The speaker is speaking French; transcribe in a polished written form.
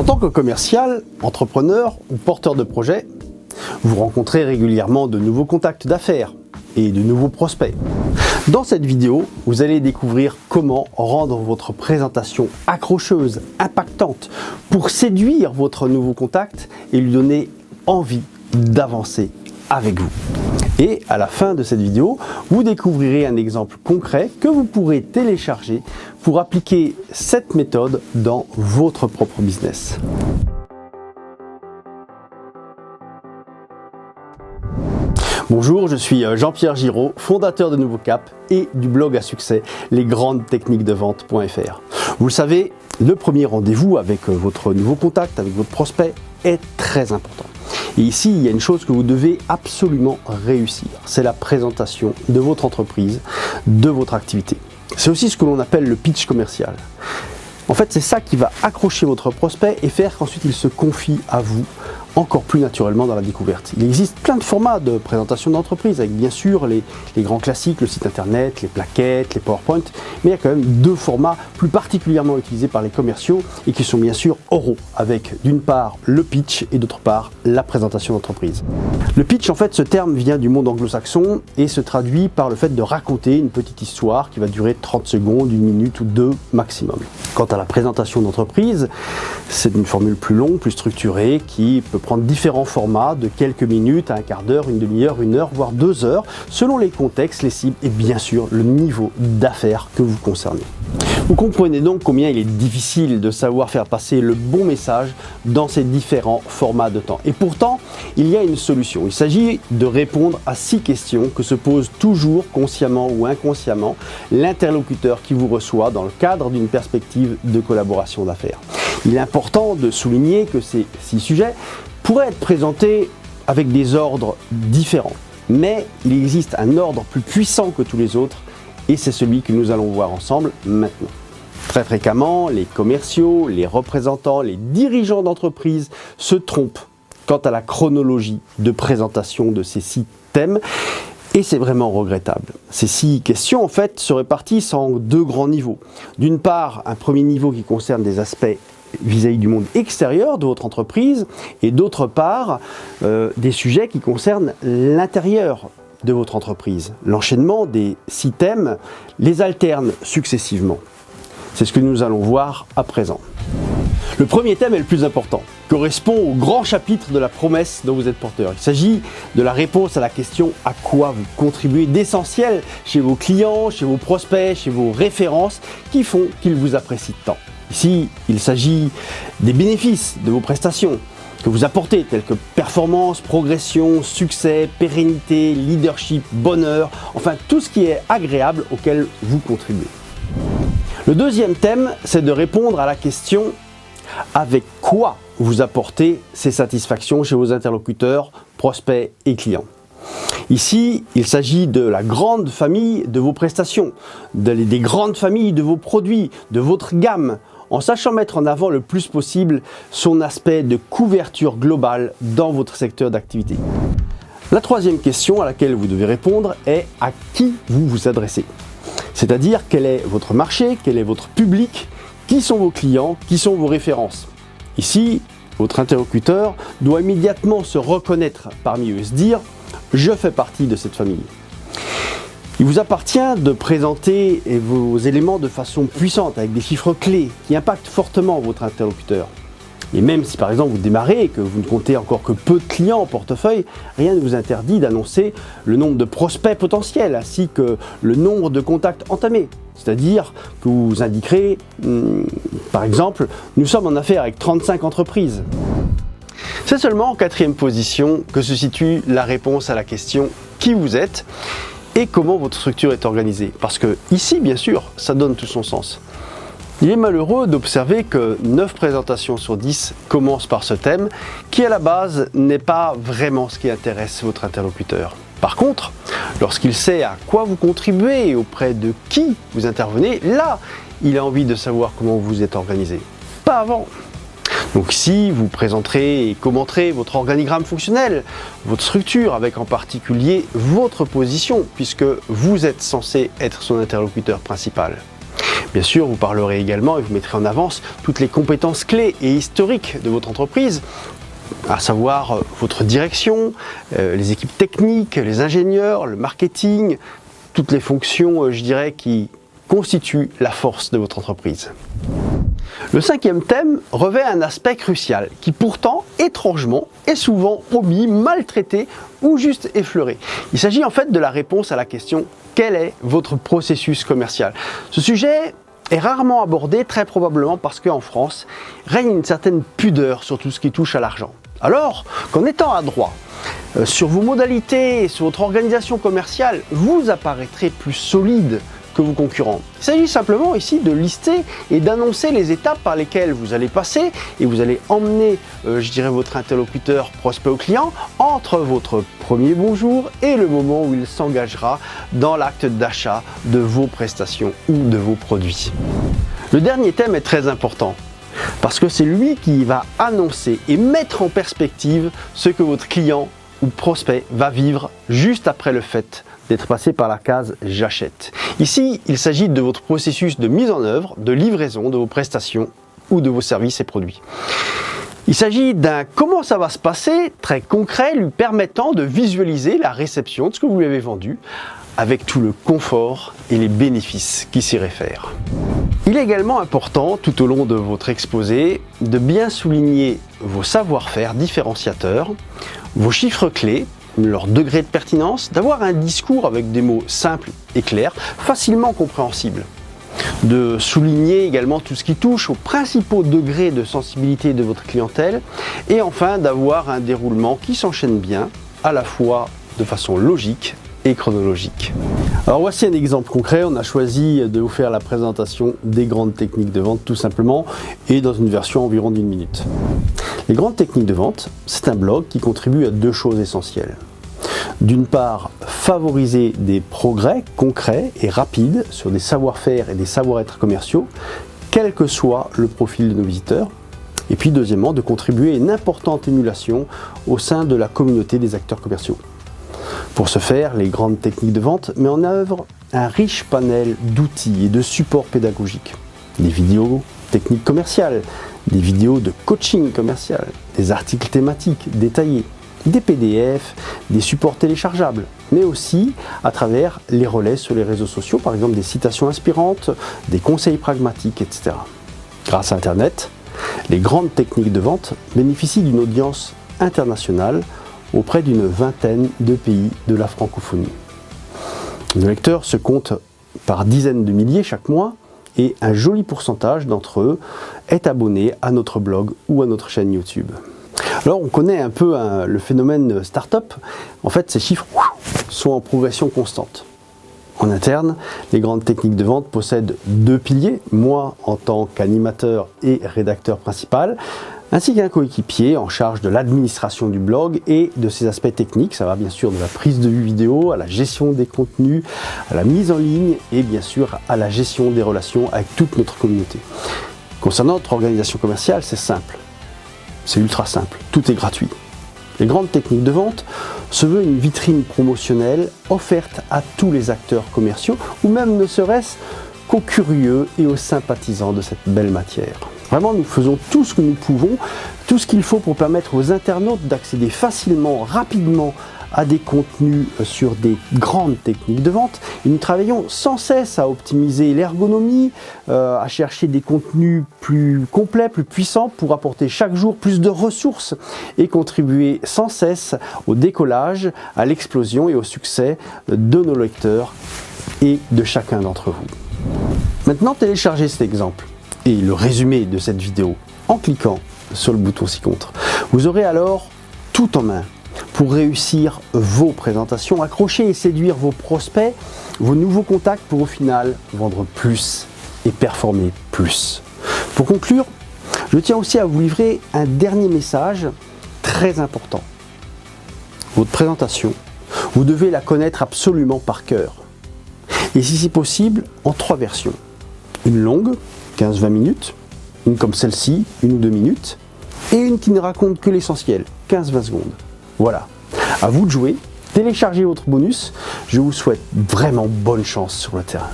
En tant que commercial, entrepreneur ou porteur de projet, vous rencontrez régulièrement de nouveaux contacts d'affaires et de nouveaux prospects. Dans cette vidéo, vous allez découvrir comment rendre votre présentation accrocheuse, impactante, pour séduire votre nouveau contact et lui donner envie d'avancer avec vous. Et à la fin de cette vidéo, vous découvrirez un exemple concret que vous pourrez télécharger pour appliquer cette méthode dans votre propre business. Bonjour, je suis Jean-Pierre Giraud, fondateur de Nouveau Cap et du blog à succès lesgrandestechniquesdevente.fr. Vous le savez, le premier rendez-vous avec votre nouveau contact, avec votre prospect, est très important. Et ici, il y a une chose que vous devez absolument réussir, c'est la présentation de votre entreprise, de votre activité. C'est aussi ce que l'on appelle le pitch commercial. En fait, c'est ça qui va accrocher votre prospect et faire qu'ensuite il se confie à vous encore plus naturellement dans la découverte. Il existe plein de formats de présentation d'entreprise, avec bien sûr les grands classiques, le site internet, les plaquettes, les PowerPoint, mais il y a quand même deux formats plus particulièrement utilisés par les commerciaux et qui sont bien sûr oraux, avec d'une part le pitch et d'autre part la présentation d'entreprise. Le pitch, en fait, ce terme vient du monde anglo-saxon et se traduit par le fait de raconter une petite histoire qui va durer 30 secondes, 1 minute ou 2 maximum. Quant à la présentation d'entreprise, c'est une formule plus longue, plus structurée, qui peut prendre différents formats de quelques minutes à un quart d'heure, une demi-heure, 1 heure, voire 2 heures, selon les contextes, les cibles et bien sûr le niveau d'affaires que vous concernez. Vous comprenez donc combien il est difficile de savoir faire passer le bon message dans ces différents formats de temps. Et pourtant, il y a une solution. Il s'agit de répondre à 6 questions que se pose toujours, consciemment ou inconsciemment, l'interlocuteur qui vous reçoit dans le cadre d'une perspective de collaboration d'affaires. Il est important de souligner que ces 6 sujets pourraient être présentés avec des ordres différents. Mais il existe un ordre plus puissant que tous les autres et c'est celui que nous allons voir ensemble maintenant. Très fréquemment, les commerciaux, les représentants, les dirigeants d'entreprise se trompent quant à la chronologie de présentation de ces 6 thèmes et c'est vraiment regrettable. Ces 6 questions en fait se répartissent en 2 grands niveaux. D'une part, un premier niveau qui concerne des aspects vis-à-vis du monde extérieur de votre entreprise et d'autre part des sujets qui concernent l'intérieur de votre entreprise. L'enchaînement des 6 thèmes les alterne successivement. C'est ce que nous allons voir à présent. Le premier thème est le plus important, correspond au grand chapitre de la promesse dont vous êtes porteur. Il s'agit de la réponse à la question à quoi vous contribuez d'essentiel chez vos clients, chez vos prospects, chez vos références qui font qu'ils vous apprécient tant. Ici, il s'agit des bénéfices de vos prestations que vous apportez, tels que performance, progression, succès, pérennité, leadership, bonheur, enfin tout ce qui est agréable auquel vous contribuez. Le deuxième thème, c'est de répondre à la question avec quoi vous apportez ces satisfactions chez vos interlocuteurs, prospects et clients. Ici, il s'agit de la grande famille de vos prestations, des grandes familles de vos produits, de votre gamme, en sachant mettre en avant le plus possible son aspect de couverture globale dans votre secteur d'activité. La troisième question à laquelle vous devez répondre est à qui vous vous adressez. C'est-à-dire quel est votre marché, quel est votre public, qui sont vos clients, qui sont vos références. Ici, votre interlocuteur doit immédiatement se reconnaître parmi eux et se dire « je fais partie de cette famille ». Il vous appartient de présenter vos éléments de façon puissante, avec des chiffres clés qui impactent fortement votre interlocuteur. Et même si par exemple vous démarrez et que vous ne comptez encore que peu de clients en portefeuille, rien ne vous interdit d'annoncer le nombre de prospects potentiels ainsi que le nombre de contacts entamés. C'est-à-dire que vous indiquerez, par exemple, nous sommes en affaires avec 35 entreprises. C'est seulement en 4e position que se situe la réponse à la question qui vous êtes et comment votre structure est organisée. Parce que ici, bien sûr, ça donne tout son sens. Il est malheureux d'observer que 9 présentations sur 10 commencent par ce thème, qui à la base n'est pas vraiment ce qui intéresse votre interlocuteur. Par contre, lorsqu'il sait à quoi vous contribuez et auprès de qui vous intervenez, là, il a envie de savoir comment vous êtes organisé. Pas avant. Donc ici, vous présenterez et commenterez votre organigramme fonctionnel, votre structure, avec en particulier votre position, puisque vous êtes censé être son interlocuteur principal. Bien sûr, vous parlerez également et vous mettrez en avance toutes les compétences clés et historiques de votre entreprise, à savoir votre direction, les équipes techniques, les ingénieurs, le marketing, toutes les fonctions, je dirais, qui constituent la force de votre entreprise. Le 5e thème revêt un aspect crucial qui pourtant, étrangement, est souvent omis, maltraité ou juste effleuré. Il s'agit en fait de la réponse à la question « Quel est votre processus commercial ?» Ce sujet est rarement abordé, très probablement parce qu'en France, règne une certaine pudeur sur tout ce qui touche à l'argent. Alors qu'en étant adroit sur vos modalités et sur votre organisation commerciale, vous apparaîtrez plus solide que vos concurrents. Il s'agit simplement ici de lister et d'annoncer les étapes par lesquelles vous allez passer et vous allez emmener, je dirais, votre interlocuteur prospect ou client entre votre premier bonjour et le moment où il s'engagera dans l'acte d'achat de vos prestations ou de vos produits. Le dernier thème est très important parce que c'est lui qui va annoncer et mettre en perspective ce que votre client ou prospect va vivre juste après le fait d'être passé par la case « J'achète ». Ici, il s'agit de votre processus de mise en œuvre, de livraison de vos prestations ou de vos services et produits. Il s'agit d'un comment ça va se passer, très concret, lui permettant de visualiser la réception de ce que vous lui avez vendu, avec tout le confort et les bénéfices qui s'y réfèrent. Il est également important, tout au long de votre exposé, de bien souligner vos savoir-faire différenciateurs, vos chiffres clés, leur degré de pertinence, d'avoir un discours avec des mots simples et clairs, facilement compréhensibles. De souligner également tout ce qui touche aux principaux degrés de sensibilité de votre clientèle et enfin d'avoir un déroulement qui s'enchaîne bien, à la fois de façon logique et chronologique. Alors voici un exemple concret, on a choisi de vous faire la présentation des grandes techniques de vente tout simplement et dans une version environ d'1 minute. Les grandes techniques de vente, c'est un blog qui contribue à 2 choses essentielles. D'une part, favoriser des progrès concrets et rapides sur des savoir-faire et des savoir-être commerciaux, quel que soit le profil de nos visiteurs. Et puis deuxièmement, de contribuer à une importante émulation au sein de la communauté des acteurs commerciaux. Pour ce faire, les grandes techniques de vente mettent en œuvre un riche panel d'outils et de supports pédagogiques. Des vidéos techniques commerciales, des vidéos de coaching commercial, des articles thématiques détaillés, des PDF, des supports téléchargeables, mais aussi à travers les relais sur les réseaux sociaux, par exemple des citations inspirantes, des conseils pragmatiques, etc. Grâce à Internet, les grandes techniques de vente bénéficient d'une audience internationale auprès d'une vingtaine de pays de la francophonie. Nos lecteurs se comptent par dizaines de milliers chaque mois et un joli pourcentage d'entre eux est abonné à notre blog ou à notre chaîne YouTube. Alors on connaît un peu le phénomène start-up. En fait, ces chiffres sont en progression constante. En interne, les grandes techniques de vente possèdent 2 piliers, moi en tant qu'animateur et rédacteur principal, ainsi qu'un coéquipier en charge de l'administration du blog et de ses aspects techniques. Ça va bien sûr de la prise de vue vidéo, à la gestion des contenus, à la mise en ligne et bien sûr à la gestion des relations avec toute notre communauté. Concernant notre organisation commerciale, c'est simple. C'est ultra simple, tout est gratuit. Les grandes techniques de vente se veut une vitrine promotionnelle offerte à tous les acteurs commerciaux ou même ne serait-ce qu'aux curieux et aux sympathisants de cette belle matière. Vraiment, nous faisons tout ce que nous pouvons, tout ce qu'il faut pour permettre aux internautes d'accéder facilement, rapidement à des contenus sur des grandes techniques de vente. Et nous travaillons sans cesse à optimiser l'ergonomie, à chercher des contenus plus complets, plus puissants pour apporter chaque jour plus de ressources et contribuer sans cesse au décollage, à l'explosion et au succès de nos lecteurs et de chacun d'entre vous. Maintenant, téléchargez cet exemple et le résumé de cette vidéo en cliquant sur le bouton ci-contre. Vous aurez alors tout en main pour réussir vos présentations, accrocher et séduire vos prospects, vos nouveaux contacts pour au final vendre plus et performer plus. Pour conclure, je tiens aussi à vous livrer un dernier message très important. Votre présentation, vous devez la connaître absolument par cœur. Et si c'est possible, en 3 versions. Une longue, 15-20 minutes, une comme celle-ci, 1 ou 2 minutes, et une qui ne raconte que l'essentiel, 15-20 secondes. Voilà, à vous de jouer, téléchargez votre bonus, je vous souhaite vraiment bonne chance sur le terrain.